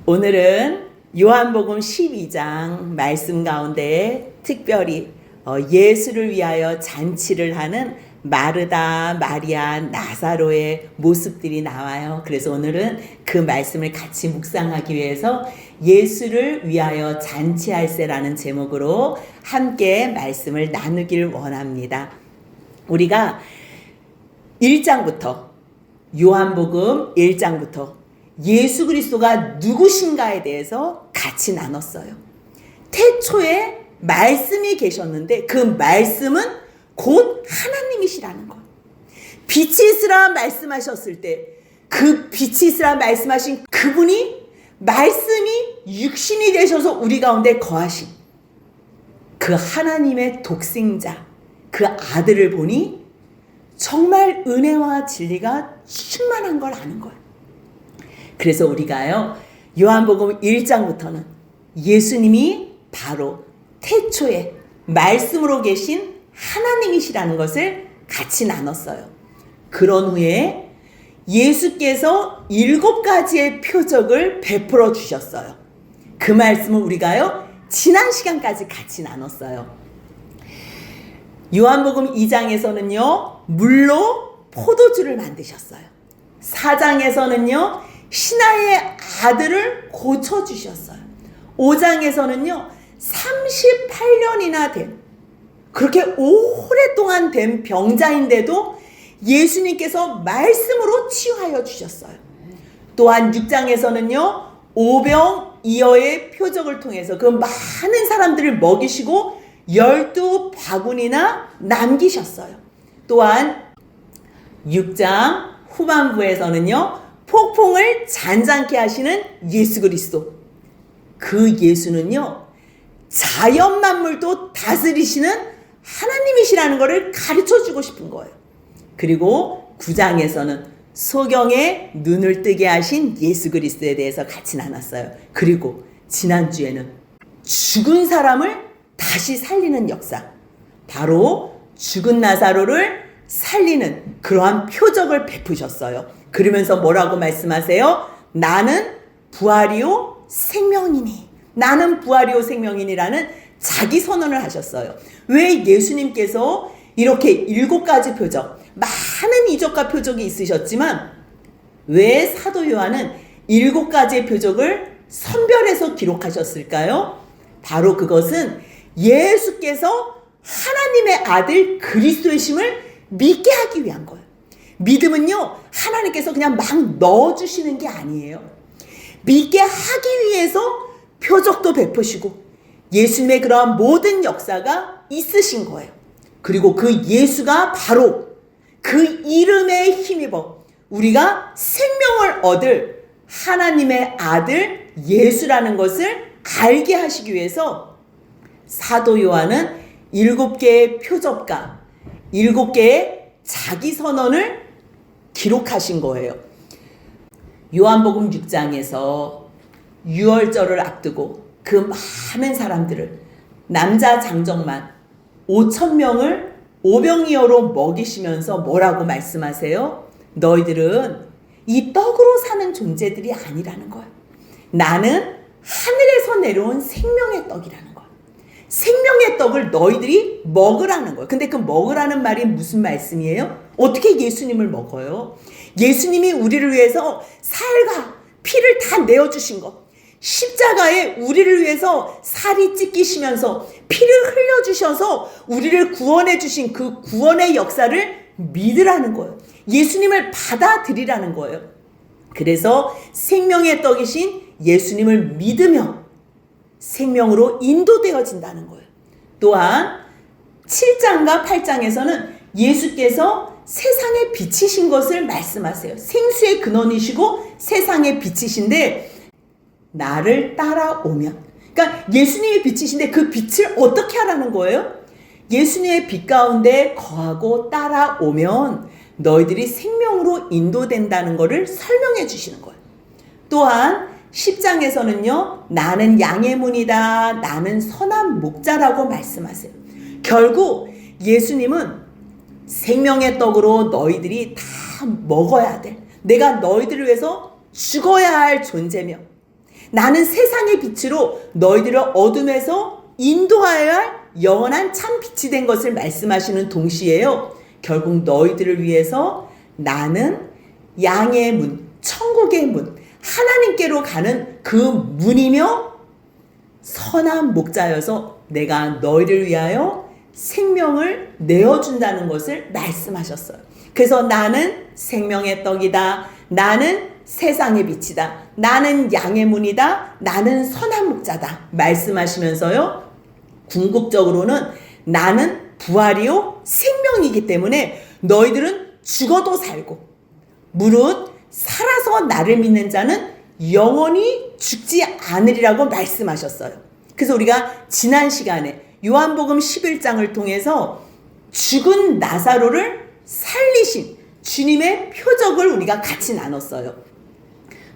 오늘은 요한복음 12장 말씀 가운데 특별히 예수를 위하여 잔치를 하는 마르다, 마리아, 나사로의 모습들이 나와요. 그래서 오늘은 그 말씀을 같이 묵상하기 위해서 예수를 위하여 잔치할세라는 제목으로 함께 말씀을 나누길 원합니다. 우리가 1장부터 요한복음 1장부터 예수 그리스도가 누구신가에 대해서 같이 나눴어요. 태초에 말씀이 계셨는데 그 말씀은 곧 하나님이시라는 것. 빛이 있으라 말씀하셨을 때 그 빛이 있으라 말씀하신 그분이 말씀이 육신이 되셔서 우리 가운데 거하신 그 하나님의 독생자 그 아들을 보니 정말 은혜와 진리가 충만한 걸 아는 거예요. 그래서 우리가요 요한복음 1장부터는 예수님이 바로 태초에 말씀으로 계신 하나님이시라는 것을 같이 나눴어요. 그런 후에 예수께서 7가지의 표적을 베풀어 주셨어요. 그 말씀을 우리가요 지난 시간까지 같이 나눴어요. 요한복음 2장에서는요 물로 포도주를 만드셨어요. 4장에서는요 신하의 아들을 고쳐주셨어요. 5장에서는요 38년이나 된 그렇게 오랫동안 된 병자인데도 예수님께서 말씀으로 치유하여 주셨어요. 또한 6장에서는요 오병이어의 표적을 통해서 그 많은 사람들을 먹이시고 12바구니나 남기셨어요. 또한 6장 후반부에서는요 폭풍을 잔잔케 하시는 예수 그리스도, 그 예수는요 자연 만물도 다스리시는 하나님이시라는 것을 가르쳐주고 싶은 거예요. 그리고 9장에서는 소경의 눈을 뜨게 하신 예수 그리스도에 대해서 같이 나눴어요. 그리고 지난주에는 죽은 사람을 다시 살리는 역사, 바로 죽은 나사로를 살리는 그러한 표적을 베푸셨어요. 그러면서 뭐라고 말씀하세요? 나는 부활이요 생명이니, 나는 부활이요 생명이니라는 자기 선언을 하셨어요. 왜 예수님께서 이렇게 7가지 표적, 많은 이적과 표적이 있으셨지만 왜 사도 요한은 7가지의 표적을 선별해서 기록하셨을까요? 바로 그것은 예수께서 하나님의 아들 그리스도이심을 믿게 하기 위한 거예요. 믿음은요 하나님께서 그냥 막 넣어주시는 게 아니에요. 믿게 하기 위해서 표적도 베푸시고 예수님의 그러한 모든 역사가 있으신 거예요. 그리고 그 예수가 바로 그 이름에 힘입어 우리가 생명을 얻을 하나님의 아들 예수라는 것을 알게 하시기 위해서 사도 요한은 7개의 표적과 7개의 자기 선언을 기록하신 거예요. 요한복음 6장에서 유월절을 앞두고 그 많은 사람들을, 남자 장정만 5,000명을 오병이어로 먹이시면서 뭐라고 말씀하세요? 너희들은 이 떡으로 사는 존재들이 아니라는 거예요. 나는 하늘에서 내려온 생명의 떡이라는 거예요. 생명의 떡을 너희들이 먹으라는 거예요. 근데 그 먹으라는 말이 무슨 말씀이에요? 어떻게 예수님을 먹어요? 예수님이 우리를 위해서 살과 피를 다 내어주신 것, 십자가에 우리를 위해서 살이 찢기시면서 피를 흘려주셔서 우리를 구원해 주신 그 구원의 역사를 믿으라는 거예요. 예수님을 받아들이라는 거예요. 그래서 생명의 떡이신 예수님을 믿으며 생명으로 인도되어진다는 거예요. 또한 7장과 8장에서는 예수께서 세상의 빛이신 것을 말씀하세요. 생수의 근원이시고 세상의 빛이신데 나를 따라오면, 그러니까 예수님의 빛이신데 그 빛을 어떻게 하라는 거예요? 예수님의 빛 가운데 거하고 따라오면 너희들이 생명으로 인도된다는 것을 설명해 주시는 거예요. 또한 10장에서는요 나는 양의 문이다, 나는 선한 목자라고 말씀하세요. 결국 예수님은 생명의 떡으로 너희들이 다 먹어야 돼. 내가 너희들을 위해서 죽어야 할 존재며 나는 세상의 빛으로 너희들을 어둠에서 인도하여야 할 영원한 참 빛이 된 것을 말씀하시는 동시에요. 결국 너희들을 위해서 나는 양의 문, 천국의 문, 하나님께로 가는 그 문이며 선한 목자여서 내가 너희를 위하여 생명을 내어준다는 것을 말씀하셨어요. 그래서 나는 생명의 떡이다. 나는 세상의 빛이다. 나는 양의 문이다. 나는 선한 목자다. 말씀하시면서요. 궁극적으로는 나는 부활이요 생명이기 때문에 너희들은 죽어도 살고 무릇 살아서 나를 믿는 자는 영원히 죽지 않으리라고 말씀하셨어요. 그래서 우리가 지난 시간에 요한복음 11장을 통해서 죽은 나사로를 살리신 주님의 표적을 우리가 같이 나눴어요.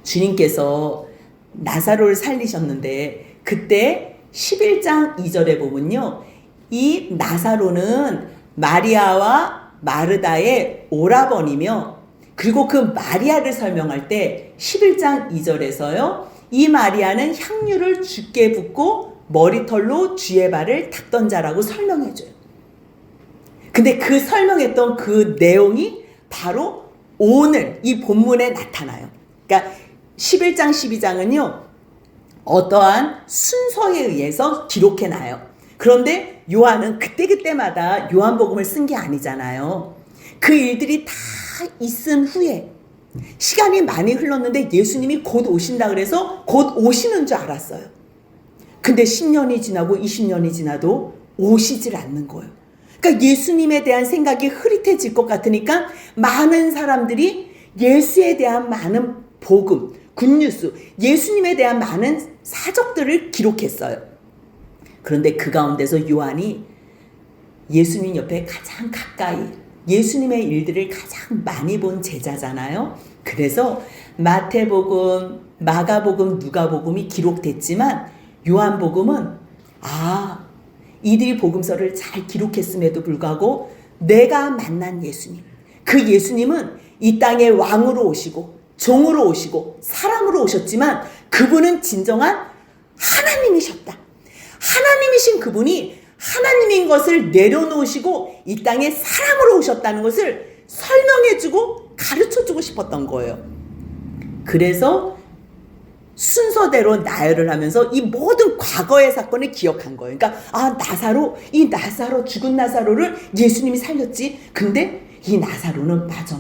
주님께서 나사로를 살리셨는데 그때 11장 2절에 보면요. 이 나사로는 마리아와 마르다의 오라버니며 그리고 그 마리아를 설명할 때 11장 2절에서요. 이 마리아는 향유를 주께 붓고 머리털로 주의 발을 닦던 자라고 설명해줘요. 근데 그 설명했던 그 내용이 바로 오늘 이 본문에 나타나요. 그러니까 11장 12장은요. 어떠한 순서에 의해서 기록해놔요. 그런데 요한은 그때그때마다 요한복음을 쓴 게 아니잖아요. 그 일들이 다 있은 후에 시간이 많이 흘렀는데 예수님이 곧 오신다 그래서 곧 오시는 줄 알았어요. 근데 10년이 지나고 20년이 지나도 오시질 않는 거예요. 그러니까 예수님에 대한 생각이 흐릿해질 것 같으니까 많은 사람들이 예수에 대한 많은 복음, 굿뉴스, 예수님에 대한 많은 사적들을 기록했어요. 그런데 그 가운데서 요한이 예수님 옆에 가장 가까이 예수님의 일들을 가장 많이 본 제자잖아요. 그래서 마태복음, 마가복음, 누가복음이 기록됐지만 요한복음은 이들이 복음서를 잘 기록했음에도 불구하고 내가 만난 예수님, 그 예수님은 이 땅에 왕으로 오시고 종으로 오시고 사람으로 오셨지만 그분은 진정한 하나님이셨다. 하나님이신 그분이 하나님인 것을 내려놓으시고 이 땅에 사람으로 오셨다는 것을 설명해주고 가르쳐주고 싶었던 거예요. 그래서 순서대로 나열을 하면서 이 모든 과거의 사건을 기억한 거예요. 그러니까 이 나사로 죽은 나사로를 예수님이 살렸지. 근데 이 나사로는 맞아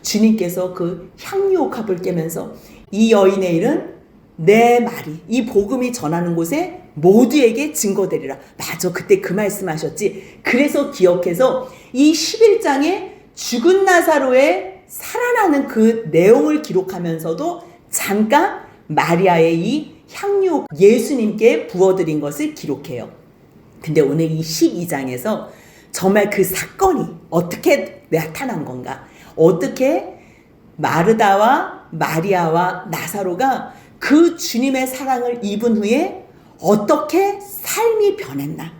주님께서 그 향유옥합을 깨면서 이 여인의 일은 내 말이 이 복음이 전하는 곳에 모두에게 증거되리라. 맞아, 그때 그 말씀하셨지. 그래서 기억해서 이 11장에 죽은 나사로의 살아나는 그 내용을 기록하면서도 잠깐 마리아의 이 향유 예수님께 부어드린 것을 기록해요. 근데 오늘 이 12장에서 정말 그 사건이 어떻게 나타난 건가? 어떻게 마르다와 마리아와 나사로가 그 주님의 사랑을 입은 후에 어떻게 삶이 변했나?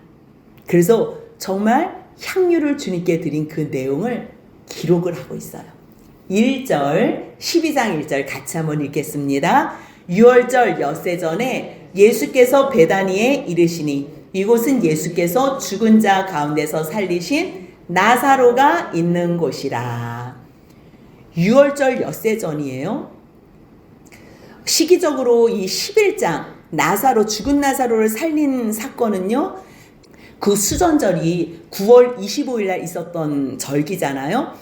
그래서 정말 향유를 주님께 드린 그 내용을 기록을 하고 있어요. 1절, 12장 1절 같이 한번 읽겠습니다. 6월절 엿새 전에 예수께서 베다니에 이르시니 이곳은 예수께서 죽은 자 가운데서 살리신 나사로가 있는 곳이라. 6월절 엿새 전이에요. 시기적으로 이 11장 나사로 죽은 나사로를 살린 사건은요. 그 수전절이 9월 25일 날 있었던 절기잖아요.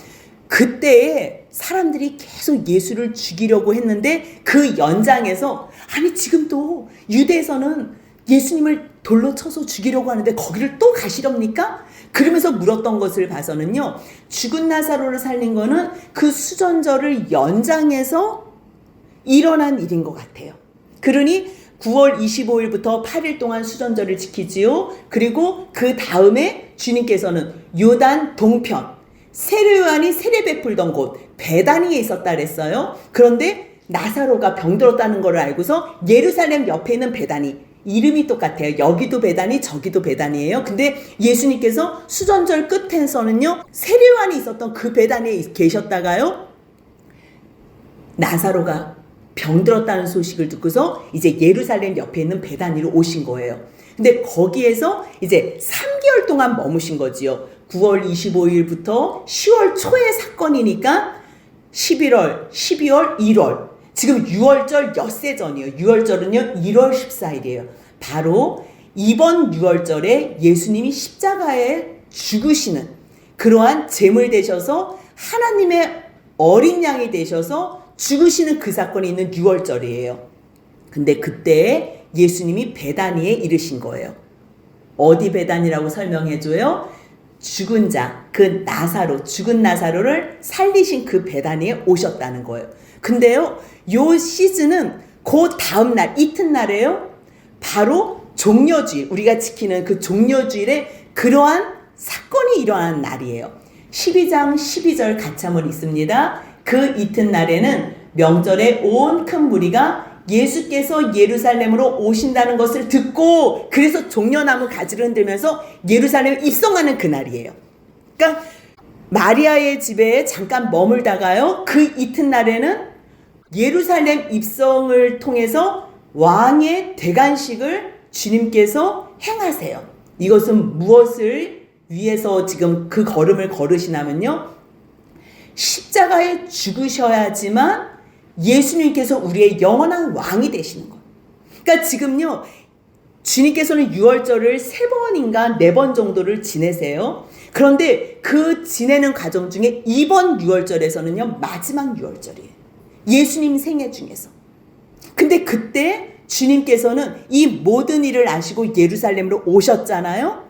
그때에 사람들이 계속 예수를 죽이려고 했는데 그 연장에서 지금도 유대에서는 예수님을 돌로 쳐서 죽이려고 하는데 거기를 또 가시렵니까? 그러면서 물었던 것을 봐서는요. 죽은 나사로를 살린 거는 그 수전절을 연장해서 일어난 일인 것 같아요. 그러니 9월 25일부터 8일 동안 수전절을 지키지요. 그리고 그 다음에 주님께서는 요단 동편 세례 요한이 세례 베풀던 곳 베다니에 있었다 그랬어요. 그런데 나사로가 병들었다는 걸 알고서 예루살렘 옆에 있는 베다니, 이름이 똑같아요. 여기도 베다니 저기도 베다니예요. 근데 예수님께서 수전절 끝에서는요 세례 요한이 있었던 그 베다니에 계셨다가요 나사로가 병들었다는 소식을 듣고서 이제 예루살렘 옆에 있는 베다니로 오신 거예요. 근데 거기에서 이제 3개월 동안 머무신 거지요. 9월 25일부터 10월 초의 사건이니까 11월, 12월, 1월. 지금 6월절 엿새 전이에요. 6월절은요, 1월 14일이에요. 바로 이번 6월절에 예수님이 십자가에 죽으시는 그러한 제물 되셔서 하나님의 어린 양이 되셔서 죽으시는 그 사건이 있는 6월절이에요. 근데 그때 예수님이 베다니에 이르신 거예요. 어디 베다니라고 설명해줘요? 죽은 자, 그 나사로, 죽은 나사로를 살리신 그 베다니에 오셨다는 거예요. 근데요, 요 시즌은 그 다음날, 이튿날에요, 바로 종려주일, 우리가 지키는 그 종려주일에 그러한 사건이 일어나는 날이에요. 12장 12절 같이 한번 있습니다. 그 이튿날에는 명절에 온 큰 무리가 예수께서 예루살렘으로 오신다는 것을 듣고 그래서 종려나무 가지를 흔들면서 예루살렘에 입성하는 그날이에요. 그러니까 마리아의 집에 잠깐 머물다가요, 그 이튿날에는 예루살렘 입성을 통해서 왕의 대관식을 주님께서 행하세요. 이것은 무엇을 위해서 지금 그 걸음을 걸으시냐면요, 십자가에 죽으셔야지만 예수님께서 우리의 영원한 왕이 되시는 거예요. 그러니까 지금요, 주님께서는 6월절을 3번인가 4번 정도를 지내세요. 그런데 그 지내는 과정 중에 이번 6월절에서는요, 마지막 6월절이에요. 예수님 생애 중에서. 근데 그때 주님께서는 이 모든 일을 아시고 예루살렘으로 오셨잖아요.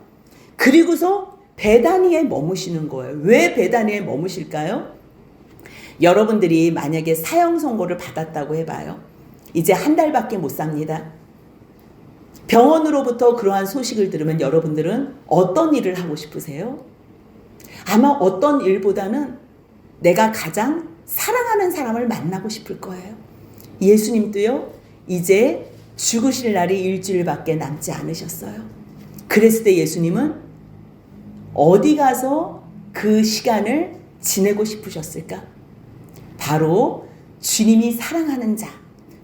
그리고서 베다니에 머무시는 거예요. 왜 베다니에 머무실까요? 여러분들이 만약에 사형 선고를 받았다고 해봐요. 이제 한 달밖에 못 삽니다. 병원으로부터 그러한 소식을 들으면 여러분들은 어떤 일을 하고 싶으세요? 아마 어떤 일보다는 내가 가장 사랑하는 사람을 만나고 싶을 거예요. 예수님도요, 이제 죽으실 날이 일주일밖에 남지 않으셨어요. 그랬을 때 예수님은 어디 가서 그 시간을 지내고 싶으셨을까? 바로 주님이 사랑하는 자.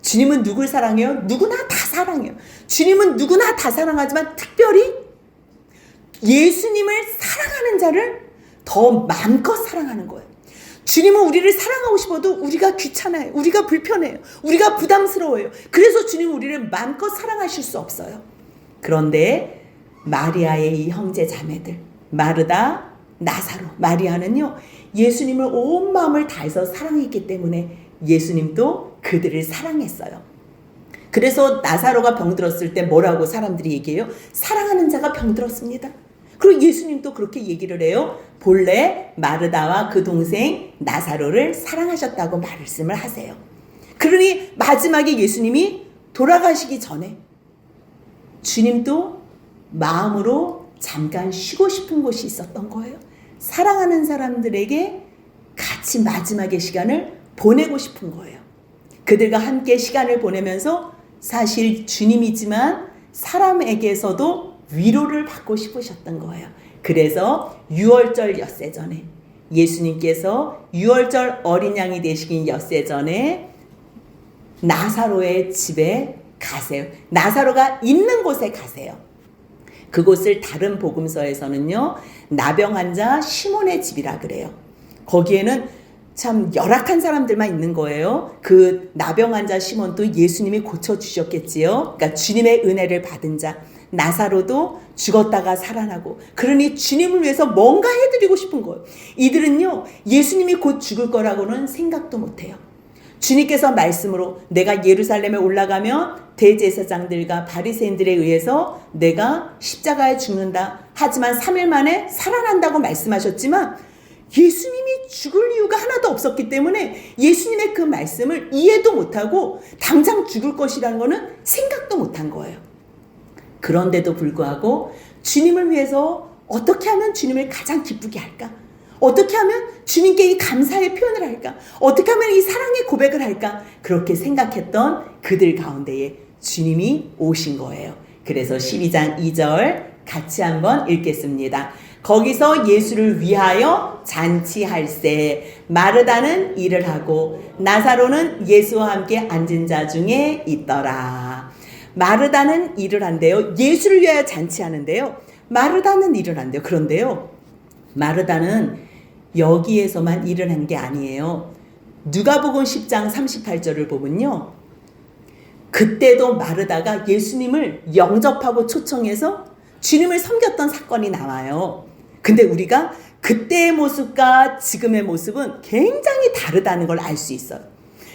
주님은 누굴 사랑해요? 누구나 다 사랑해요. 주님은 누구나 다 사랑하지만 특별히 예수님을 사랑하는 자를 더 마음껏 사랑하는 거예요. 주님은 우리를 사랑하고 싶어도 우리가 귀찮아요. 우리가 불편해요. 우리가 부담스러워요. 그래서 주님은 우리를 마음껏 사랑하실 수 없어요. 그런데 마리아의 이 형제 자매들, 마르다, 나사로, 마리아는요, 예수님을 온 마음을 다해서 사랑했기 때문에 예수님도 그들을 사랑했어요. 그래서 나사로가 병들었을 때 뭐라고 사람들이 얘기해요? 사랑하는 자가 병들었습니다. 그리고 예수님도 그렇게 얘기를 해요. 본래 마르다와 그 동생 나사로를 사랑하셨다고 말씀을 하세요. 그러니 마지막에 예수님이 돌아가시기 전에 주님도 마음으로 잠깐 쉬고 싶은 곳이 있었던 거예요. 사랑하는 사람들에게 같이 마지막의 시간을 보내고 싶은 거예요. 그들과 함께 시간을 보내면서 사실 주님이지만 사람에게서도 위로를 받고 싶으셨던 거예요. 그래서 6월절 엿새 전에 예수님께서 6월절 어린 양이 되시긴 엿새 전에 나사로의 집에 가세요. 나사로가 있는 곳에 가세요. 그곳을 다른 복음서에서는요, 나병 환자 시몬의 집이라 그래요. 거기에는 참 열악한 사람들만 있는 거예요. 그 나병 환자 시몬도 예수님이 고쳐주셨겠지요. 그러니까 주님의 은혜를 받은 자. 나사로도 죽었다가 살아나고, 그러니 주님을 위해서 뭔가 해드리고 싶은 거예요. 이들은요, 예수님이 곧 죽을 거라고는 생각도 못해요. 주님께서 말씀으로 내가 예루살렘에 올라가면 대제사장들과 바리새인들에 의해서 내가 십자가에 죽는다. 하지만 3일 만에 살아난다고 말씀하셨지만 예수님이 죽을 이유가 하나도 없었기 때문에 예수님의 그 말씀을 이해도 못하고 당장 죽을 것이라는 거는 생각도 못한 거예요. 그런데도 불구하고 주님을 위해서 어떻게 하면 주님을 가장 기쁘게 할까? 어떻게 하면 주님께 이 감사의 표현을 할까? 어떻게 하면 이 사랑의 고백을 할까? 그렇게 생각했던 그들 가운데에 주님이 오신 거예요. 그래서 12장 2절 같이 한번 읽겠습니다. 거기서 예수를 위하여 잔치할세. 마르다는 일을 하고 나사로는 예수와 함께 앉은 자 중에 있더라. 마르다는 일을 한대요. 예수를 위하여 잔치하는데요. 마르다는 일을 한대요. 그런데요, 마르다는 여기에서만 일을 한 게 아니에요. 누가복음 10장 38절을 보면요, 그때도 마르다가 예수님을 영접하고 초청해서 주님을 섬겼던 사건이 나와요. 근데 우리가 그때의 모습과 지금의 모습은 굉장히 다르다는 걸 알 수 있어요.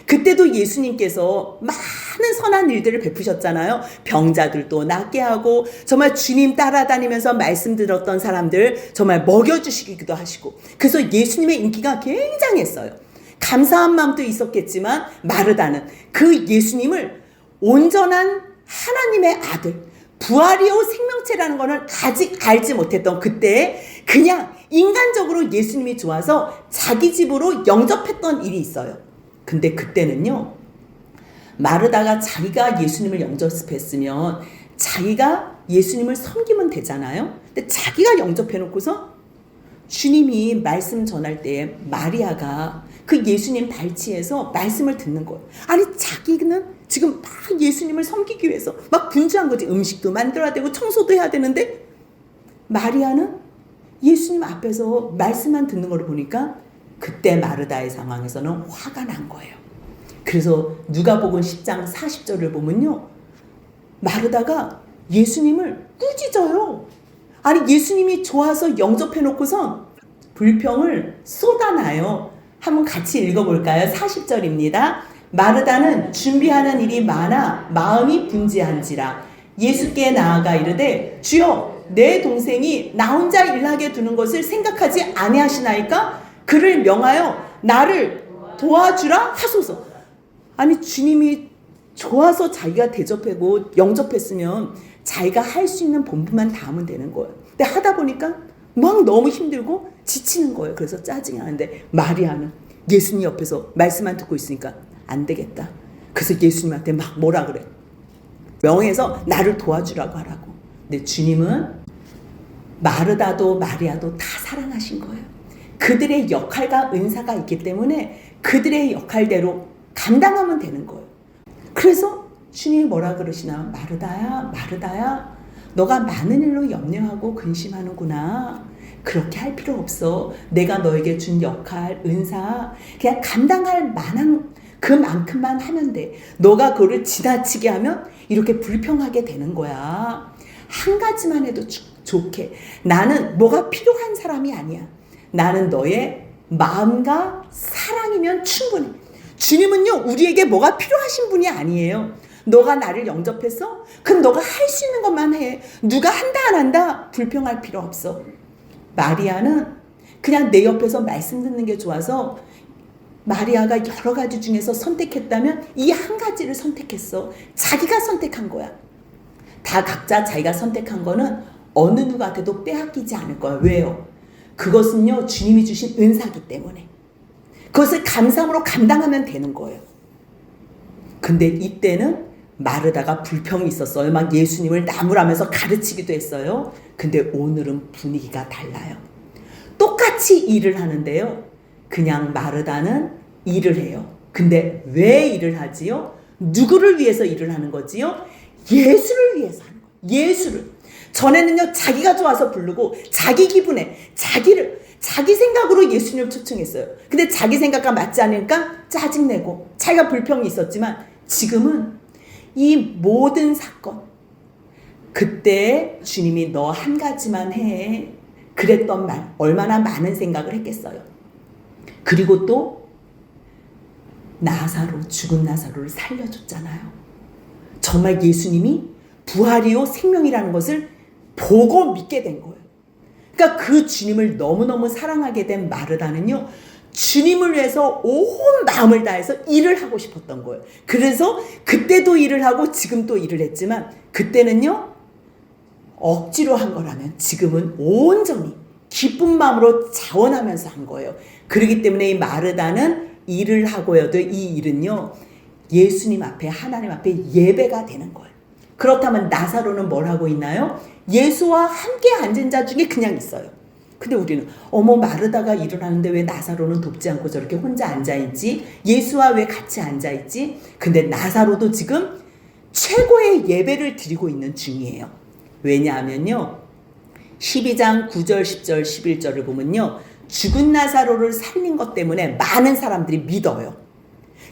그때도 예수님께서 많은 선한 일들을 베푸셨잖아요. 병자들도 낫게 하고, 정말 주님 따라다니면서 말씀 들었던 사람들 정말 먹여주시기도 하시고, 그래서 예수님의 인기가 굉장했어요. 감사한 마음도 있었겠지만 마르다는 그 예수님을 온전한 하나님의 아들, 부활이요 생명체라는 거는 아직 알지 못했던 그때에 그냥 인간적으로 예수님이 좋아서 자기 집으로 영접했던 일이 있어요. 근데 그때는요, 마르다가 자기가 예수님을 영접했으면 자기가 예수님을 섬기면 되잖아요. 근데 자기가 영접해놓고서 주님이 말씀 전할 때에 마리아가 그 예수님 발치에서 말씀을 듣는 거예요. 아니, 자기는 지금 막 예수님을 섬기기 위해서 막 분주한 거지. 음식도 만들어야 되고 청소도 해야 되는데, 마리아는 예수님 앞에서 말씀만 듣는 걸 보니까 그때 마르다의 상황에서는 화가 난 거예요. 그래서 누가복음 10장 40절을 보면요, 마르다가 예수님을 꾸짖어요. 아니, 예수님이 좋아서 영접해놓고선 불평을 쏟아놔요. 한번 같이 읽어볼까요? 40절입니다. 마르다는 준비하는 일이 많아 마음이 분주한지라 예수께 나아가 이르되, 주여, 내 동생이 나 혼자 일하게 두는 것을 생각하지 아니하시나이까? 그를 명하여 나를 도와주라 하소서. 아니, 주님이 좋아서 자기가 대접하고 영접했으면 자기가 할 수 있는 본분만 다 하면 되는 거예요. 근데 하다 보니까 막 너무 힘들고 지치는 거예요. 그래서 짜증이 나는데 마리아는 예수님 옆에서 말씀만 듣고 있으니까 안 되겠다. 그래서 예수님한테 막 뭐라 그래. 명해서 나를 도와주라고 하라고. 근데 주님은 마르다도 마리아도 다 사랑하신 거예요. 그들의 역할과 은사가 있기 때문에 그들의 역할대로 감당하면 되는 거예요. 그래서 주님이 뭐라 그러시나? 마르다야, 마르다야, 너가 많은 일로 염려하고 근심하는구나. 그렇게 할 필요 없어. 내가 너에게 준 역할, 은사 그냥 감당할 만한 그만큼만 하면 돼. 너가 그거를 지나치게 하면 이렇게 불평하게 되는 거야. 한 가지만 해도 좋게. 나는 뭐가 필요한 사람이 아니야. 나는 너의 마음과 사랑이면 충분해. 주님은요, 우리에게 뭐가 필요하신 분이 아니에요. 너가 나를 영접했어? 그럼 너가 할 수 있는 것만 해. 누가 한다 안 한다 불평할 필요 없어. 마리아는 그냥 내 옆에서 말씀 듣는 게 좋아서 마리아가 여러 가지 중에서 선택했다면 이 한 가지를 선택했어. 자기가 선택한 거야. 다 각자 자기가 선택한 거는 어느 누구한테도 빼앗기지 않을 거야. 왜요? 그것은요, 주님이 주신 은사기 때문에 그것을 감사함으로 감당하면 되는 거예요. 근데 이때는 마르다가 불평이 있었어요. 막 예수님을 나무라면서 가르치기도 했어요. 근데 오늘은 분위기가 달라요. 똑같이 일을 하는데요, 그냥 마르다는 일을 해요. 근데 왜 일을 하지요? 누구를 위해서 일을 하는 거지요? 예수를 위해서 하는 거예요. 예수를. 전에는요, 자기가 좋아서 부르고 자기 기분에 자기 생각으로 예수님을 초청했어요. 근데 자기 생각과 맞지 않으니까 짜증내고 자기가 불평이 있었지만, 지금은 이 모든 사건, 그때 주님이 너 한 가지만 해 그랬던 말, 얼마나 많은 생각을 했겠어요. 그리고 또 나사로, 죽은 나사로를 살려줬잖아요. 정말 예수님이 부활이요 생명이라는 것을 보고 믿게 된 거예요. 그러니까 그 주님을 너무너무 사랑하게 된 마르다는요, 주님을 위해서 온 마음을 다해서 일을 하고 싶었던 거예요. 그래서 그때도 일을 하고 지금 또 일을 했지만, 그때는요 억지로 한 거라면 지금은 온전히 기쁜 마음으로 자원하면서 한 거예요. 그렇기 때문에 이 마르다는 일을 하고여도 이 일은요, 예수님 앞에, 하나님 앞에 예배가 되는 거예요. 그렇다면 나사로는 뭘 하고 있나요? 예수와 함께 앉은 자 중에 그냥 있어요. 근데 우리는 어머 마르다가 일어나는데 왜 나사로는 돕지 않고 저렇게 혼자 앉아있지? 예수와 왜 같이 앉아있지? 근데 나사로도 지금 최고의 예배를 드리고 있는 중이에요. 왜냐하면요 12장 9절 10절 11절을 보면요 죽은 나사로를 살린 것 때문에 많은 사람들이 믿어요.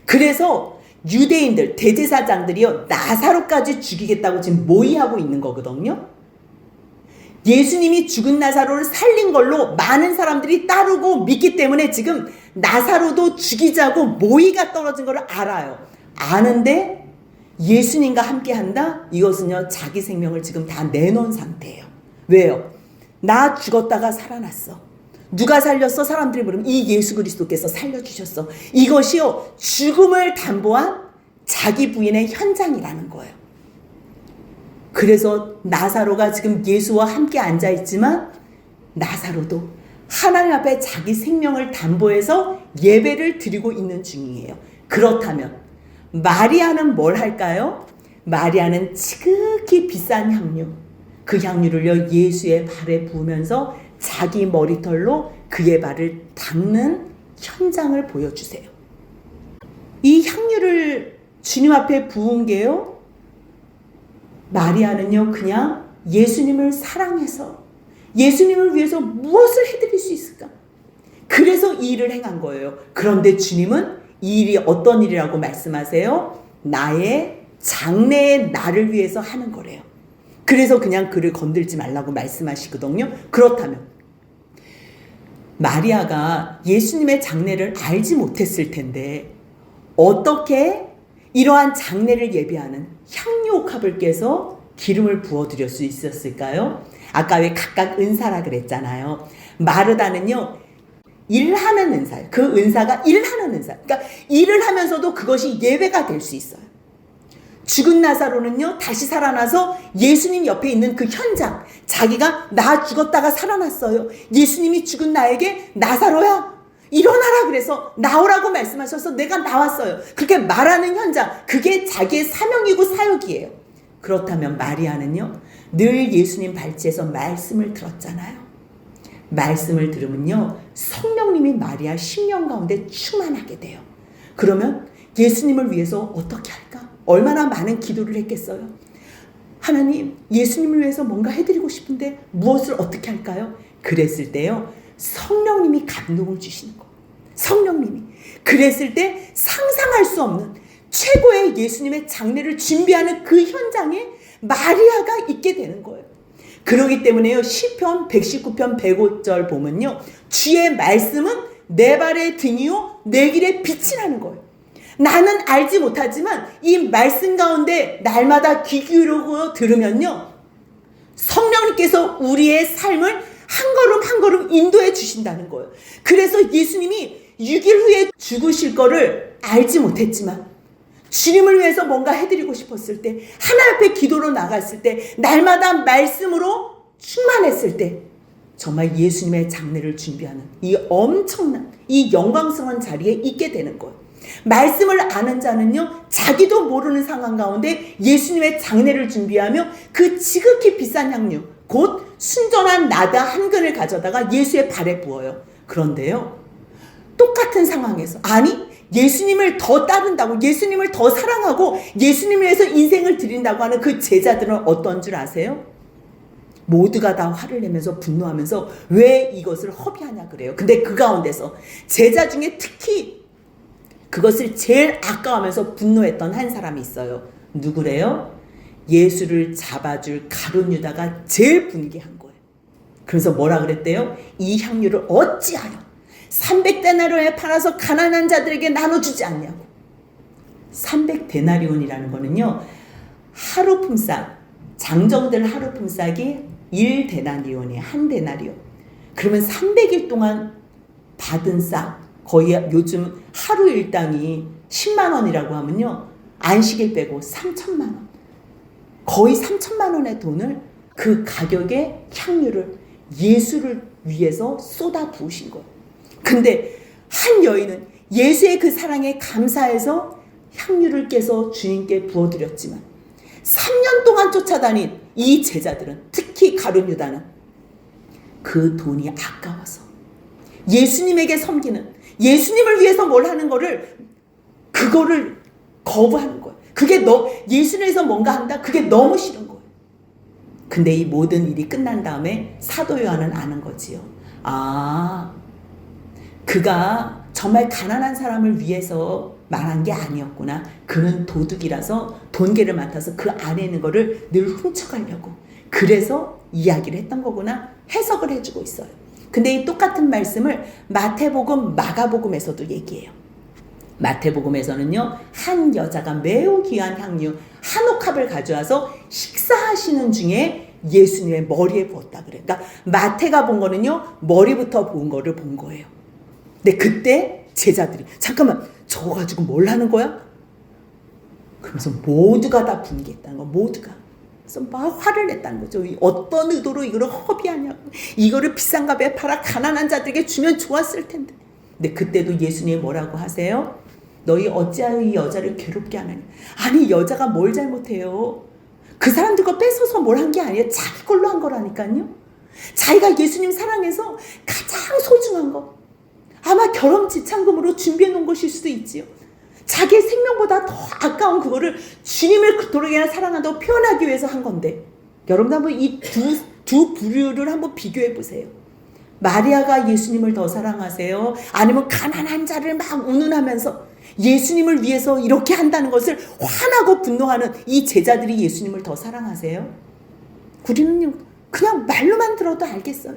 그래서 유대인들 대제사장들이요 나사로까지 죽이겠다고 지금 모의하고 있는 거거든요. 예수님이 죽은 나사로를 살린 걸로 많은 사람들이 따르고 믿기 때문에 지금 나사로도 죽이자고 모의가 떨어진 걸 알아요. 아는데 예수님과 함께 한다? 이것은요 자기 생명을 지금 다 내놓은 상태예요. 왜요? 나 죽었다가 살아났어. 누가 살렸어? 사람들이 물으면 이 예수 그리스도께서 살려주셨어. 이것이요 죽음을 담보한 자기 부인의 현장이라는 거예요. 그래서 나사로가 지금 예수와 함께 앉아있지만 나사로도 하나님 앞에 자기 생명을 담보해서 예배를 드리고 있는 중이에요. 그렇다면 마리아는 뭘 할까요? 마리아는 지극히 비싼 향유, 그 향유를요 예수의 발에 부으면서 자기 머리털로 그의 발을 닦는 현장을 보여주세요. 이 향유를 주님 앞에 부은 게요 마리아는요 그냥 예수님을 사랑해서 예수님을 위해서 무엇을 해드릴 수 있을까? 그래서 이 일을 행한 거예요. 그런데 주님은 이 일이 어떤 일이라고 말씀하세요? 나의 장래의 나를 위해서 하는 거래요. 그래서 그냥 그를 건들지 말라고 말씀하시거든요. 그렇다면 마리아가 예수님의 장래를 알지 못했을 텐데 어떻게 이러한 장례를 예비하는 향유옥합을 깨서 기름을 부어드릴 수 있었을까요? 아까 왜 각각 은사라 그랬잖아요. 마르다는요 일하는 은사예요. 그 은사가 일하는 은사. 그러니까 일을 하면서도 그것이 예배가 될 수 있어요. 죽은 나사로는요 다시 살아나서 예수님 옆에 있는 그 현장, 자기가 나 죽었다가 살아났어요. 예수님이 죽은 나에게 나사로야 일어나라 그래서 나오라고 말씀하셔서 내가 나왔어요. 그렇게 말하는 현장, 그게 자기의 사명이고 사역이에요. 그렇다면 마리아는요 늘 예수님 발치에서 말씀을 들었잖아요. 말씀을 들으면요 성령님이 마리아 심령 가운데 충만하게 돼요. 그러면 예수님을 위해서 어떻게 할까? 얼마나 많은 기도를 했겠어요. 하나님 예수님을 위해서 뭔가 해드리고 싶은데 무엇을 어떻게 할까요? 그랬을 때요 성령님이 감동을 주시는 거예요. 성령님이. 그랬을 때 상상할 수 없는 최고의 예수님의 장례를 준비하는 그 현장에 마리아가 있게 되는 거예요. 그러기 때문에요 시편 119편 105절 보면요 주의 말씀은 내 발의 등이요 내 길의 빛이라는 거예요. 나는 알지 못하지만 이 말씀 가운데 날마다 귀 기울이고 들으면요 성령님께서 우리의 삶을 한 걸음 한 걸음 인도해 주신다는 거예요. 그래서 예수님이 6일 후에 죽으실 거를 알지 못했지만 주님을 위해서 뭔가 해드리고 싶었을 때, 하나님 앞에 기도로 나갔을 때, 날마다 말씀으로 충만했을 때 정말 예수님의 장례를 준비하는 이 엄청난 이 영광스러운 자리에 있게 되는 거예요. 말씀을 아는 자는요 자기도 모르는 상황 가운데 예수님의 장례를 준비하며 그 지극히 비싼 향유 곧 순전한 나다 한 근을 가져다가 예수의 발에 부어요. 그런데요 똑같은 상황에서 아니 예수님을 더 따른다고 예수님을 더 사랑하고 예수님을 위해서 인생을 드린다고 하는 그 제자들은 어떤 줄 아세요? 모두가 다 화를 내면서 분노하면서 왜 이것을 허비하냐 그래요. 근데 그 가운데서 제자 중에 특히 그것을 제일 아까워하면서 분노했던 한 사람이 있어요. 누구래요? 예수를 잡아줄 가룟 유다가 제일 분개한 거예요. 그래서 뭐라 그랬대요? 이 향유를 어찌하여 300데나리온에 팔아서 가난한 자들에게 나눠주지 않냐고. 300데나리온이라는 거는요 하루 품삯, 장정들 하루 품삯이 1데나리온이에요. 한 데나리온. 그러면 300일 동안 받은 싹 거의 요즘 하루 일당이 10만 원이라고 하면요 안식일 빼고 3천만 원, 거의 3천만 원의 돈을 그 가격의 향유를 예수를 위해서 쏟아 부으신 거예요. 근데 한 여인은 예수의 그 사랑에 감사해서 향유를 깨서 주님께 부어드렸지만 3년 동안 쫓아다닌 이 제자들은, 특히 가룟 유다는 그 돈이 아까워서. 예수님에게 섬기는, 예수님을 위해서 뭘 하는 거를, 그거를 거부하는 거예요. 그게 예수님에서 뭔가 한다? 그게 너무 싫은 거예요. 근데 이 모든 일이 끝난 다음에 사도 요한은 아는 거지요. 아, 그가 정말 가난한 사람을 위해서 말한 게 아니었구나. 그는 도둑이라서 돈계를 맡아서 그 안에 있는 거를 늘 훔쳐가려고. 그래서 이야기를 했던 거구나. 해석을 해주고 있어요. 근데 이 똑같은 말씀을 마태복음, 마가복음에서도 얘기해요. 마태복음에서는요, 한 여자가 매우 귀한 향유 한 옥합을 가져와서 식사하시는 중에 예수님의 머리에 부었다 그래요. 그러니까 마태가 본 거는요, 머리부터 본 거를 본 거예요. 근데 그때 제자들이 잠깐만, 저거 가지고 뭘 하는 거야? 그러면서 모두가 다 분개했다는 거, 모두가. 그래서 막 화를 냈다는 거죠. 어떤 의도로 이거를 허비하냐고. 이거를 비싼 값에 팔아 가난한 자들에게 주면 좋았을 텐데. 근데 그때도 예수님이 뭐라고 하세요? 너희 어찌하여 이 여자를 괴롭게 하느냐. 아니, 여자가 뭘 잘못해요? 그 사람들 거 뺏어서 뭘 한 게 아니에요. 자기 걸로 한 거라니까요. 자기가 예수님 사랑해서 가장 소중한 거, 아마 결혼지참금으로 준비해 놓은 것일 수도 있지요. 자기의 생명보다 더 아까운 그거를 주님을 그토록 사랑한다고 표현하기 위해서 한 건데, 여러분 한번 이 두 부류를 한번 비교해 보세요. 마리아가 예수님을 더 사랑하세요? 아니면 가난한 자를 막 운운하면서 예수님을 위해서 이렇게 한다는 것을 화나고 분노하는 이 제자들이 예수님을 더 사랑하세요? 우리는 그냥 말로만 들어도 알겠어요.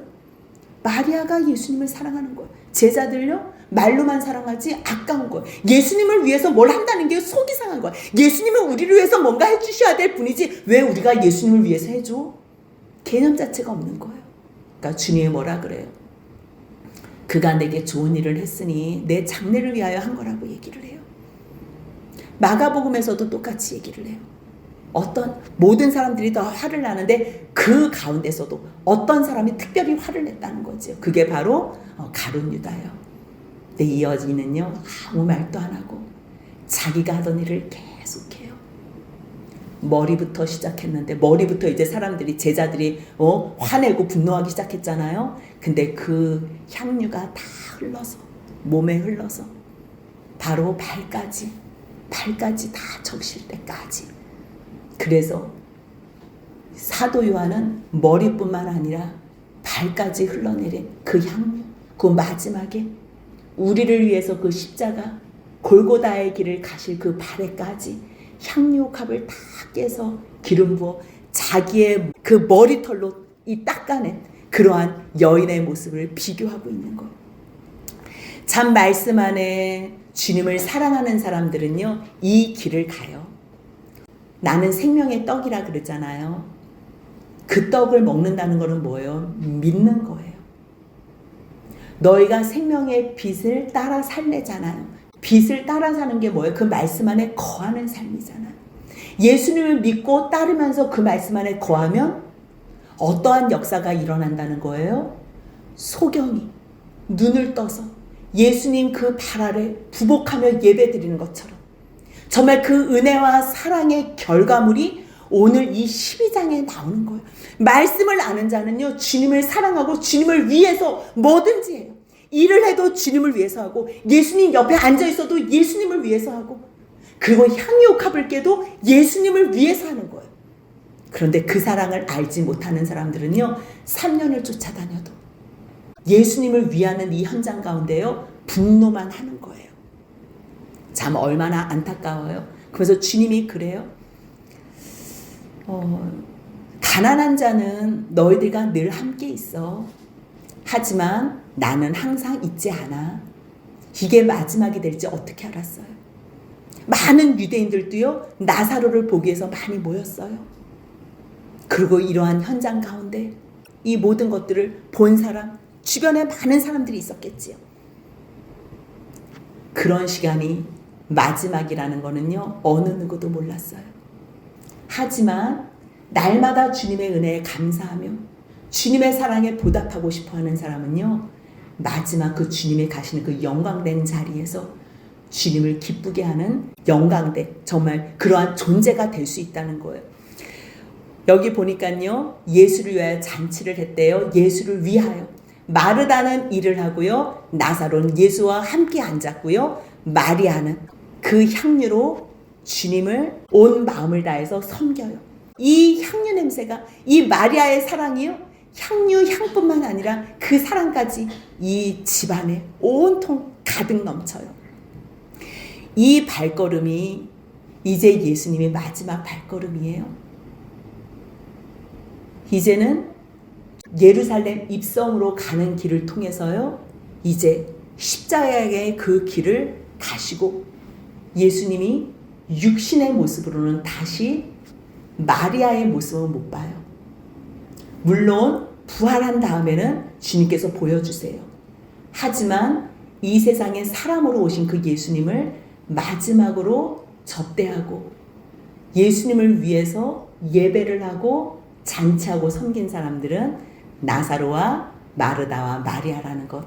마리아가 예수님을 사랑하는 거예요. 제자들요, 말로만 사랑하지 아까운 거예요. 예수님을 위해서 뭘 한다는 게 속이 상한 거예요. 예수님은 우리를 위해서 뭔가 해주셔야 될 분이지 왜 우리가 예수님을 위해서 해줘? 개념 자체가 없는 거예요. 그러니까 주님이 뭐라 그래요? 그가 내게 좋은 일을 했으니 내 장래를 위하여 한 거라고 얘기를 해요. 마가복음에서도 똑같이 얘기를 해요. 모든 사람들이 다 화를 나는데 그 가운데서도 어떤 사람이 특별히 화를 냈다는 거죠. 그게 바로 가룟 유다예요. 근데 이 여인은요, 아무 말도 안 하고 자기가 하던 일을 계속해요. 머리부터 시작했는데, 머리부터 이제 제자들이 화내고 분노하기 시작했잖아요. 근데 그 향유가 다 흘러서, 몸에 흘러서 바로 발까지 다 적실 때까지. 그래서 사도 요한은 머리뿐만 아니라 발까지 흘러내린 그 향유, 그 마지막에 우리를 위해서 그 십자가 골고다의 길을 가실 그 발에까지 향유컵을 다 깨서 기름 부어 자기의 그 머리털로 닦아낸 그러한 여인의 모습을 비교하고 있는 거예요. 참 말씀 안에 주님을 사랑하는 사람들은요, 이 길을 가요. 나는 생명의 떡이라 그러잖아요. 그 떡을 먹는다는 것은 뭐예요? 믿는 거예요. 너희가 생명의 빛을 따라 살래잖아요. 빛을 따라 사는 게 뭐예요? 그 말씀 안에 거하는 삶이잖아요. 예수님을 믿고 따르면서 그 말씀 안에 거하면 어떠한 역사가 일어난다는 거예요? 소경이 눈을 떠서 예수님 그 발 아래 부복하며 예배드리는 것처럼 정말 그 은혜와 사랑의 결과물이 오늘 이 12장에 나오는 거예요. 말씀을 아는 자는요, 주님을 사랑하고 주님을 위해서 뭐든지 해요. 일을 해도 주님을 위해서 하고, 예수님 옆에 앉아있어도 예수님을 위해서 하고, 그리고 향유컵을 깨도 예수님을 위해서 하는 거예요. 그런데 그 사랑을 알지 못하는 사람들은요, 3년을 쫓아다녀도 예수님을 위하는 이 현장 가운데요, 분노만 하는 거예요. 참 얼마나 안타까워요. 그래서 주님이 그래요. 가난한 자는 너희들과 늘 함께 있어. 하지만 나는 항상 있지 않아. 이게 마지막이 될지 어떻게 알았어요? 많은 유대인들도요, 나사로를 보기 위해서 많이 모였어요. 그리고 이러한 현장 가운데 이 모든 것들을 본 사람, 주변에 많은 사람들이 있었겠지요. 그런 시간이 마지막이라는 거는요, 어느 누구도 몰랐어요. 하지만 날마다 주님의 은혜에 감사하며 주님의 사랑에 보답하고 싶어하는 사람은요, 마지막 그 주님이 가시는 그 영광된 자리에서 주님을 기쁘게 하는 영광된 정말 그러한 존재가 될 수 있다는 거예요. 여기 보니까요, 예수를 위하여 잔치를 했대요. 예수를 위하여. 마르다는 일을 하고요, 나사로는 예수와 함께 앉았고요, 마리아는 그 향유로 주님을 온 마음을 다해서 섬겨요. 이 향유 냄새가, 이 마리아의 사랑이요, 향유 향뿐만 아니라 그 사랑까지 이 집안에 온통 가득 넘쳐요. 이 발걸음이 이제 예수님의 마지막 발걸음이에요. 이제는 예루살렘 입성으로 가는 길을 통해서요, 이제 십자가의 그 길을 가시고 예수님이 육신의 모습으로는 다시 마리아의 모습을 못 봐요. 물론 부활한 다음에는 주님께서 보여주세요. 하지만 이 세상에 사람으로 오신 그 예수님을 마지막으로 접대하고 예수님을 위해서 예배를 하고 잔치하고 섬긴 사람들은 나사로와 마르다와 마리아라는 것.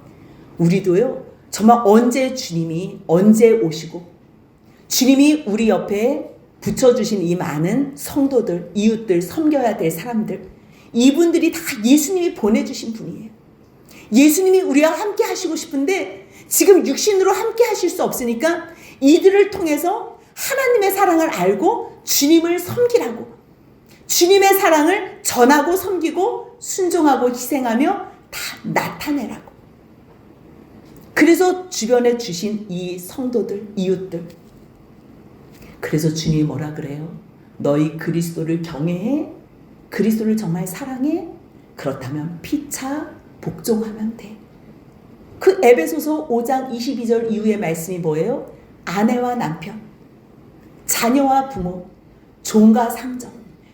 우리도요, 정말 언제 주님이 언제 오시고 주님이 우리 옆에 붙여주신 이 많은 성도들, 이웃들, 섬겨야 될 사람들, 이분들이 다 예수님이 보내주신 분이에요. 예수님이 우리와 함께 하시고 싶은데 지금 육신으로 함께 하실 수 없으니까 이들을 통해서 하나님의 사랑을 알고 주님을 섬기라고, 주님의 사랑을 전하고 섬기고 순종하고 희생하며 다 나타내라고. 그래서 주변에 주신 이 성도들, 이웃들, 그래서 주님이 뭐라 그래요? 너희 그리스도를 경외해? 그리스도를 정말 사랑해? 그렇다면 피차 복종하면 돼. 그 에베소서 5장 22절 이후의 말씀이 뭐예요? 아내와 남편, 자녀와 부모, 종과 상전.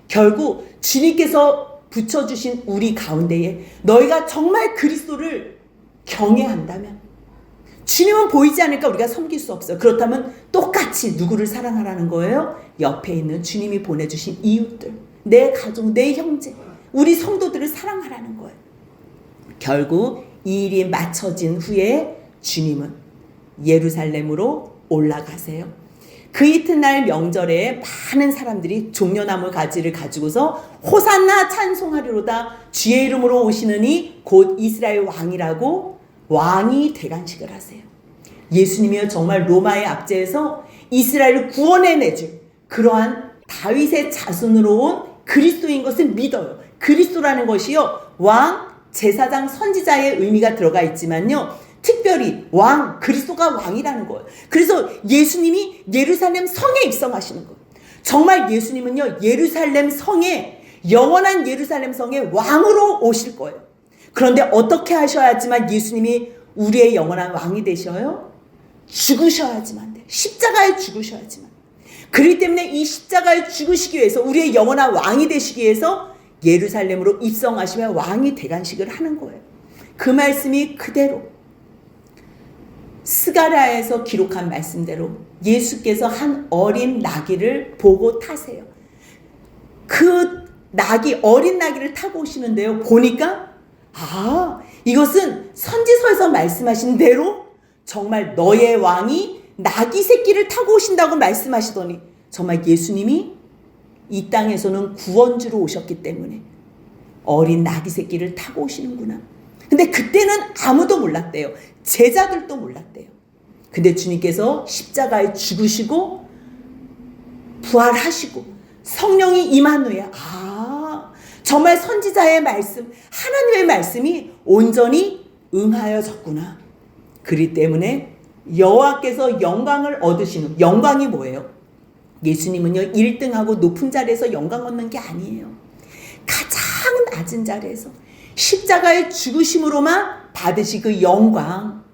결국 주님께서 붙여주신 우리 가운데에 너희가 정말 그리스도를 경외한다면, 주님은 보이지 않을까 우리가 섬길 수 없어요. 그렇다면 똑같이 누구를 사랑하라는 거예요? 옆에 있는 주님이 보내주신 이웃들, 내 가족, 내 형제, 우리 성도들을 사랑하라는 거예요. 결국 이 일이 마쳐진 후에 주님은 예루살렘으로 올라가세요. 그 이튿날 명절에 많은 사람들이 종려나무 가지를 가지고서 호산나 찬송하리로다, 주의 이름으로 오시느니 곧 이스라엘 왕이라고 왕이 대관식을 하세요. 예수님이요, 정말 로마의 압제에서 이스라엘을 구원해내줄 그러한 다윗의 자손으로 온 그리스도인 것을 믿어요. 그리스도라는 것이요, 왕, 제사장, 선지자의 의미가 들어가 있지만요, 특별히 왕, 그리스도가 왕이라는 거예요. 그래서 예수님이 예루살렘 성에 입성하시는 거예요. 정말 예수님은요, 예루살렘 성에, 영원한 예루살렘 성에 왕으로 오실 거예요. 그런데 어떻게 하셔야지만 예수님이 우리의 영원한 왕이 되셔요? 죽으셔야지만 돼. 십자가에 죽으셔야지만. 그렇기 때문에 이 십자가에 죽으시기 위해서, 우리의 영원한 왕이 되시기 위해서 예루살렘으로 입성하시며 왕이 대관식을 하는 거예요. 그 말씀이 그대로 스가랴에서 기록한 말씀대로 예수께서 한 어린 나귀를 보고 타세요. 그 나귀, 어린 나귀를 타고 오시는데요, 보니까 이것은 선지서에서 말씀하신 대로 정말 너의 왕이 나귀 새끼를 타고 오신다고 말씀하시더니 정말 예수님이 이 땅에서는 구원주로 오셨기 때문에 어린 나귀 새끼를 타고 오시는구나. 근데 그때는 아무도 몰랐대요. 제자들도 몰랐대요. 근데 주님께서 십자가에 죽으시고 부활하시고 성령이 임한 후에 정말 선지자의 말씀, 하나님의 말씀이 온전히 응하여졌구나. 그렇기 때문에 여호와께서 영광을 얻으시는, 영광이 뭐예요? 예수님은요, 1등하고 높은 자리에서 영광 얻는 게 아니에요. 가장 낮은 자리에서 십자가의 죽으심으로만 받으신 그 영광,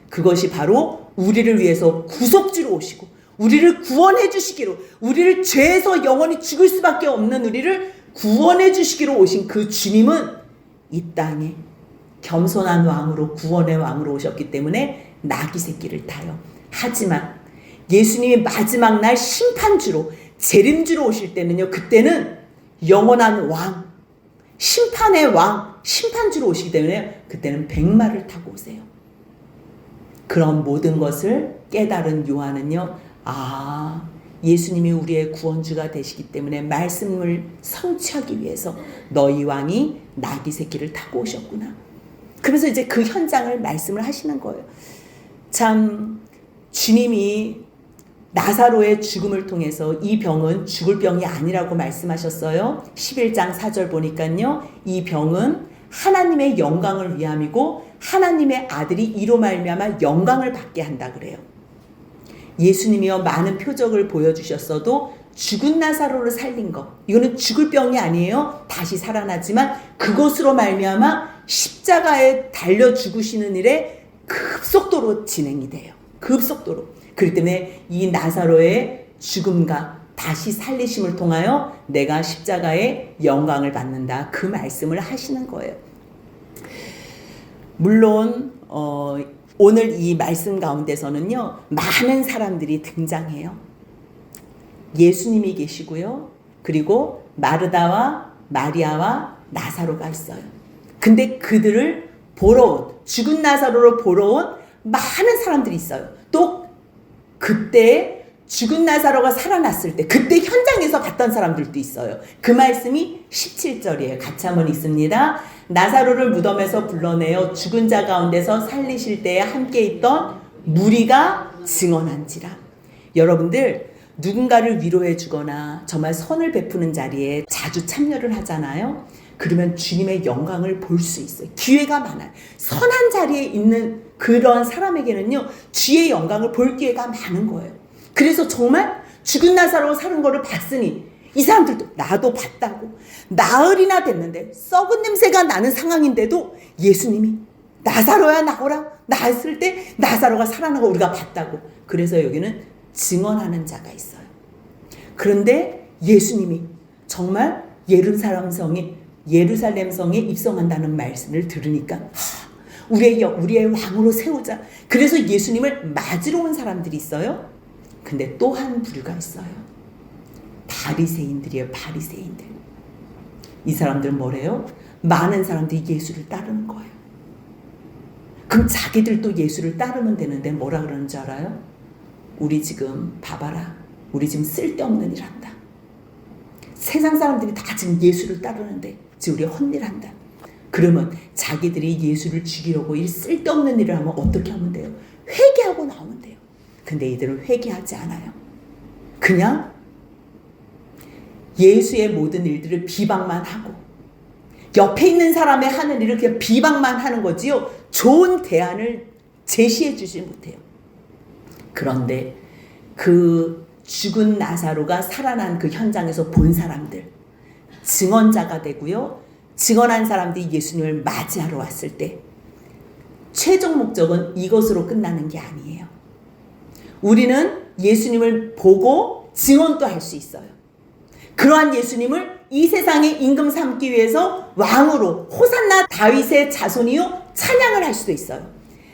그것이 바로 우리를 위해서 구속주로 오시고 우리를 구원해 주시기로, 우리를 죄에서 영원히 죽을 수밖에 없는 우리를 구원해 주시기로 오신 그 주님은 이 땅에 겸손한 왕으로, 구원의 왕으로 오셨기 때문에 나귀 새끼를 타요. 하지만 예수님이 마지막 날 심판주로, 재림주로 오실 때는요, 그때는 영원한 왕, 심판의 왕, 심판주로 오시기 때문에 그때는 백마를 타고 오세요. 그런 모든 것을 깨달은 요한은요, 예수님이 우리의 구원주가 되시기 때문에 말씀을 성취하기 위해서 너희 왕이 나귀 새끼를 타고 오셨구나. 그래서 이제 그 현장을 말씀을 하시는 거예요. 참 주님이 나사로의 죽음을 통해서 이 병은 죽을 병이 아니라고 말씀하셨어요. 11장 4절 보니까요. 이 병은 하나님의 영광을 위함이고 하나님의 아들이 이로 말미암아 영광을 받게 한다 그래요. 예수님이요 많은 표적을 보여주셨어도 죽은 나사로를 살린 것, 이거는 죽을 병이 아니에요. 다시 살아나지만 그것으로 말미암아 십자가에 달려 죽으시는 일에 급속도로 진행이 돼요. 급속도로. 그렇기 때문에 이 나사로의 죽음과 다시 살리심을 통하여 내가 십자가의 영광을 받는다. 그 말씀을 하시는 거예요. 물론 오늘 이 말씀 가운데서는요. 많은 사람들이 등장해요. 예수님이 계시고요. 그리고 마르다와 마리아와 나사로가 있어요. 근데 그들을 보러 온, 죽은 나사로를 보러 온 많은 사람들이 있어요. 또 그때 죽은 나사로가 살아났을 때 그때 현장에서 봤던 사람들도 있어요. 그 말씀이 17절이에요. 같이 한번 있습니다. 나사로를 무덤에서 불러내어 죽은 자 가운데서 살리실 때에 함께 있던 무리가 증언한지라. 여러분들 누군가를 위로해 주거나 정말 선을 베푸는 자리에 자주 참여를 하잖아요. 그러면 주님의 영광을 볼 수 있어요. 기회가 많아요. 선한 자리에 있는 그런 사람에게는요. 주의 영광을 볼 기회가 많은 거예요. 그래서 정말 죽은 나사로 사는 거를 봤으니 이 사람들도 나도 봤다고. 나흘이나 됐는데 썩은 냄새가 나는 상황인데도 예수님이 나사로야 나오라 나왔을 때 나사로가 살아나고 우리가 봤다고. 그래서 여기는 증언하는 자가 있어요. 그런데 예수님이 정말 예루살렘 성에 입성한다는 말씀을 들으니까 우리의 왕으로 세우자. 그래서 예수님을 맞으러 온 사람들이 있어요. 근데 또 한 부류가 있어요. 바리새인들이에요. 바리새인들. 이 사람들은 뭐래요? 많은 사람들이 예수를 따르는 거예요. 그럼 자기들도 예수를 따르면 되는데 뭐라 그러는 줄 알아요? 우리 지금 봐봐라. 우리 지금 쓸데없는 일 한다. 세상 사람들이 다 지금 예수를 따르는데 지금 우리 헛일 한다. 그러면 자기들이 예수를 죽이려고 이 쓸데없는 일을 하면 어떻게 하면 돼요? 회개하고 나오면 돼요. 근데 이들은 회개하지 않아요. 그냥 예수의 모든 일들을 비방만 하고 옆에 있는 사람의 하는 일을 그냥 비방만 하는 거지요. 좋은 대안을 제시해 주지 못해요. 그런데 그 죽은 나사로가 살아난 그 현장에서 본 사람들, 증언자가 되고요. 증언한 사람들이 예수님을 맞이하러 왔을 때 최종 목적은 이것으로 끝나는 게 아니에요. 우리는 예수님을 보고 증언도 할 수 있어요. 그러한 예수님을 이 세상의 임금 삼기 위해서 왕으로 호산나 다윗의 자손이요 찬양을 할 수도 있어요.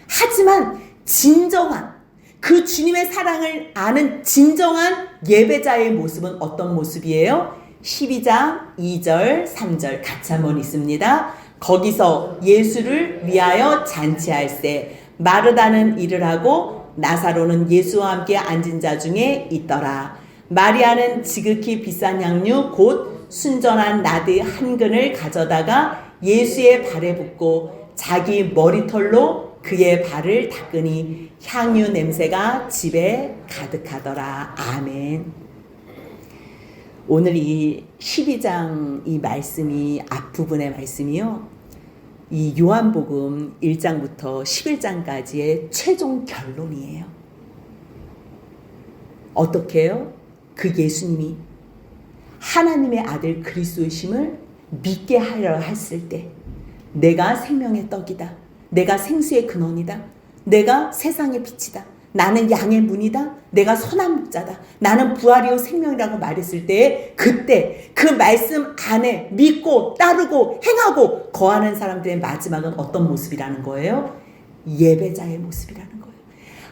하지만 진정한 그 주님의 사랑을 아는 진정한 예배자의 모습은 어떤 모습이에요? 12장 2절 3절 같이 한번 있습니다. 거기서 예수를 위하여 잔치할세 마르다는 일을 하고 나사로는 예수와 함께 앉은 자 중에 있더라. 마리아는 지극히 비싼 향유 곧 순전한 나드 한 근을 가져다가 예수의 발에 붓고 자기 머리털로 그의 발을 닦으니 향유 냄새가 집에 가득하더라. 아멘. 오늘 이 12장 이 말씀이 앞부분의 말씀이요. 이 요한복음 1장부터 11장까지의 최종 결론이에요. 어떻게 해요? 그 예수님이 하나님의 아들 그리스도이심을 믿게 하려 했을 때 내가 생명의 떡이다. 내가 생수의 근원이다. 내가 세상의 빛이다. 나는 양의 문이다. 내가 선한 목자다. 나는 부활이요 생명이라고 말했을 때 그때 그 말씀 안에 믿고 따르고 행하고 거하는 사람들의 마지막은 어떤 모습이라는 거예요? 예배자의 모습이라는 거예요.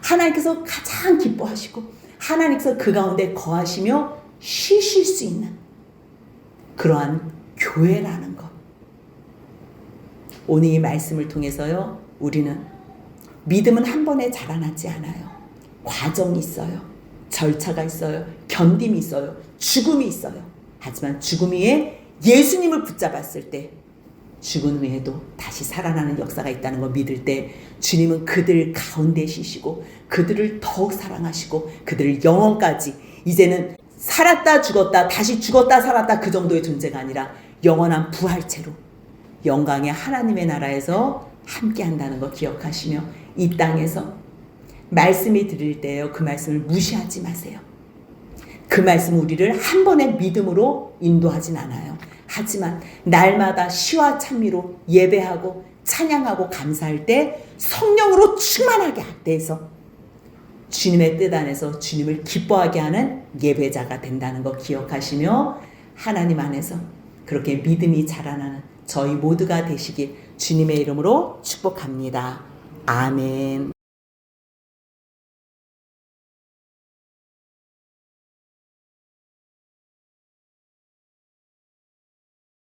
하나님께서 가장 기뻐하시고 하나님께서 그 가운데 거하시며 쉬실 수 있는 그러한 교회라는 것. 오늘 이 말씀을 통해서요. 우리는 믿음은 한 번에 자라나지 않아요. 과정이 있어요. 절차가 있어요. 견딤이 있어요. 죽음이 있어요. 하지만 죽음 위에 예수님을 붙잡았을 때 죽은 후에도 다시 살아나는 역사가 있다는 걸 믿을 때 주님은 그들 가운데 쉬시고 그들을 더욱 사랑하시고 그들을 영원까지 이제는 살았다 죽었다 다시 죽었다 살았다 그 정도의 존재가 아니라 영원한 부활체로 영광의 하나님의 나라에서 함께 한다는 거 기억하시며 이 땅에서 말씀이 들릴 때요 그 말씀을 무시하지 마세요. 그 말씀 우리를 한 번의 믿음으로 인도하진 않아요. 하지만 날마다 시와 찬미로 예배하고 찬양하고 감사할 때 성령으로 충만하게 돼서 주님의 뜻 안에서 주님을 기뻐하게 하는 예배자가 된다는 거 기억하시며 하나님 안에서 그렇게 믿음이 자라나는 저희 모두가 되시길 주님의 이름으로 축복합니다. 아멘.